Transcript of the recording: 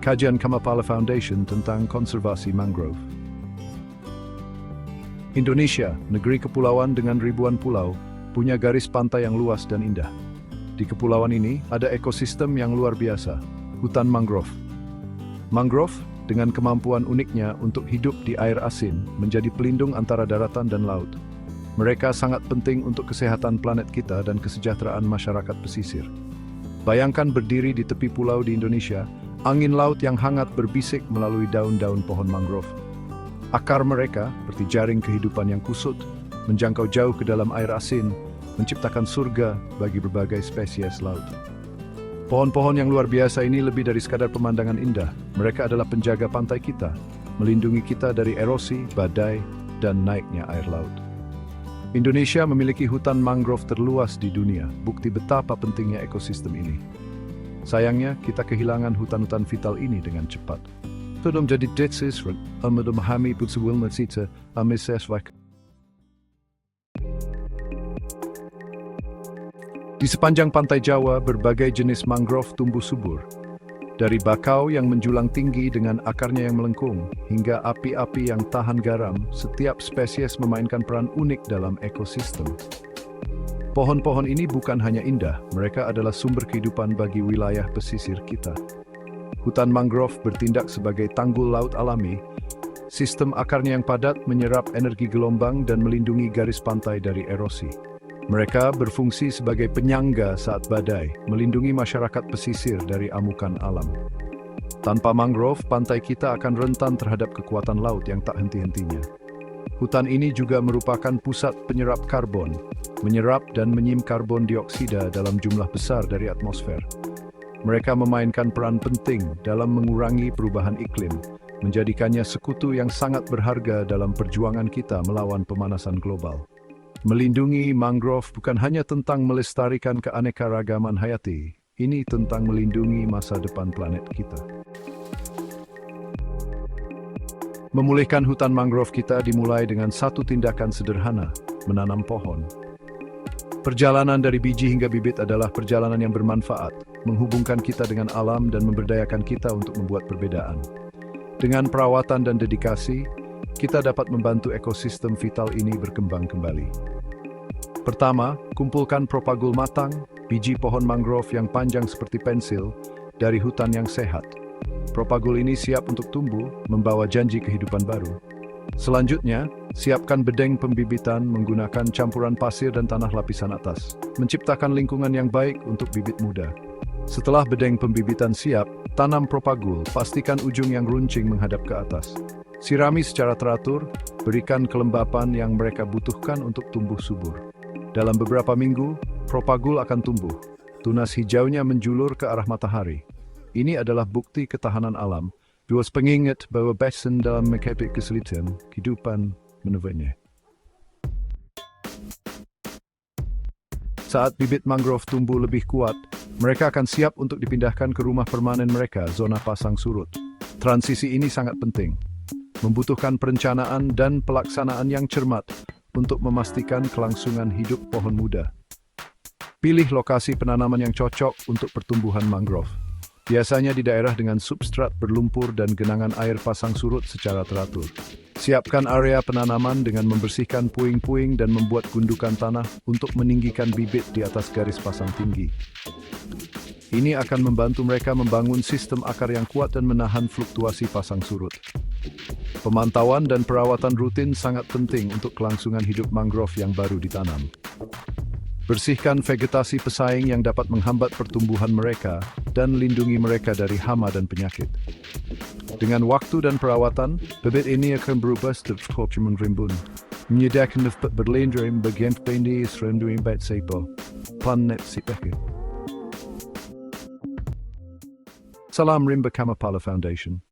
Kajian Kamapala Foundation tentang konservasi mangrove. Indonesia, negeri kepulauan dengan ribuan pulau, punya garis pantai yang luas dan indah. Di kepulauan ini ada ekosistem yang luar biasa, hutan mangrove. Mangrove, dengan kemampuan uniknya untuk hidup di air asin, menjadi pelindung antara daratan dan laut. Mereka sangat penting untuk kesehatan planet kita dan kesejahteraan masyarakat pesisir. Bayangkan berdiri di tepi pulau di Indonesia, angin laut yang hangat berbisik melalui daun-daun pohon mangrove. Akar mereka, seperti jaring kehidupan yang kusut, menjangkau jauh ke dalam air asin, menciptakan surga bagi berbagai spesies laut. Pohon-pohon yang luar biasa ini lebih dari sekadar pemandangan indah. Mereka adalah penjaga pantai kita, melindungi kita dari erosi, badai, dan naiknya air laut. Indonesia memiliki hutan mangrove terluas di dunia, bukti betapa pentingnya ekosistem ini. Sayangnya, kita kehilangan hutan-hutan vital ini dengan cepat. Tolong jadi detsis, memahami putsuwilna sita, amiseswak. Di sepanjang pantai Jawa, berbagai jenis mangrove tumbuh subur. Dari bakau yang menjulang tinggi dengan akarnya yang melengkung, hingga api-api yang tahan garam, setiap spesies memainkan peran unik dalam ekosistem. Pohon-pohon ini bukan hanya indah, mereka adalah sumber kehidupan bagi wilayah pesisir kita. Hutan mangrove bertindak sebagai tanggul laut alami. Sistem akarnya yang padat menyerap energi gelombang dan melindungi garis pantai dari erosi. Mereka berfungsi sebagai penyangga saat badai, melindungi masyarakat pesisir dari amukan alam. Tanpa mangrove, pantai kita akan rentan terhadap kekuatan laut yang tak henti-hentinya. Hutan ini juga merupakan pusat penyerap karbon, menyerap dan menyimpan karbon dioksida dalam jumlah besar dari atmosfer. Mereka memainkan peran penting dalam mengurangi perubahan iklim, menjadikannya sekutu yang sangat berharga dalam perjuangan kita melawan pemanasan global. Melindungi mangrove bukan hanya tentang melestarikan keanekaragaman hayati, ini tentang melindungi masa depan planet kita. Memulihkan hutan mangrove kita dimulai dengan satu tindakan sederhana, menanam pohon. Perjalanan dari biji hingga bibit adalah perjalanan yang bermanfaat, menghubungkan kita dengan alam dan memberdayakan kita untuk membuat perbedaan. Dengan perawatan dan dedikasi, kita dapat membantu ekosistem vital ini berkembang kembali. Pertama, kumpulkan propagul matang, biji pohon mangrove yang panjang seperti pensil, dari hutan yang sehat. Propagul ini siap untuk tumbuh, membawa janji kehidupan baru. Selanjutnya, siapkan bedeng pembibitan menggunakan campuran pasir dan tanah lapisan atas, menciptakan lingkungan yang baik untuk bibit muda. Setelah bedeng pembibitan siap, tanam propagul, pastikan ujung yang runcing menghadap ke atas. Sirami secara teratur, berikan kelembapan yang mereka butuhkan untuk tumbuh subur. Dalam beberapa minggu, propagul akan tumbuh. Tunas hijaunya menjulur ke arah matahari. Ini adalah bukti ketahanan alam. Dua pengingat bahwa basin dalam menghadapi kesulitan kehidupan menurutnya. Saat bibit mangrove tumbuh lebih kuat, mereka akan siap untuk dipindahkan ke rumah permanen mereka, zona pasang surut. Transisi ini sangat penting, membutuhkan perencanaan dan pelaksanaan yang cermat untuk memastikan kelangsungan hidup pohon muda. Pilih lokasi penanaman yang cocok untuk pertumbuhan mangrove. Biasanya di daerah dengan substrat berlumpur dan genangan air pasang surut secara teratur. Siapkan area penanaman dengan membersihkan puing-puing dan membuat gundukan tanah untuk meninggikan bibit di atas garis pasang tinggi. Ini akan membantu mereka membangun sistem akar yang kuat dan menahan fluktuasi pasang surut. Pemantauan dan perawatan rutin sangat penting untuk kelangsungan hidup mangrove yang baru ditanam. Bersihkan vegetasi pesaing yang dapat menghambat pertumbuhan mereka dan lindungi mereka dari hama dan penyakit. Dengan waktu dan perawatan, bibit ini akan berubah setelah mengrimbun, menyediakan berlindung bagian pendek serendui bat sepo, planet sipeke. Salam Rimba Kamapala Foundation.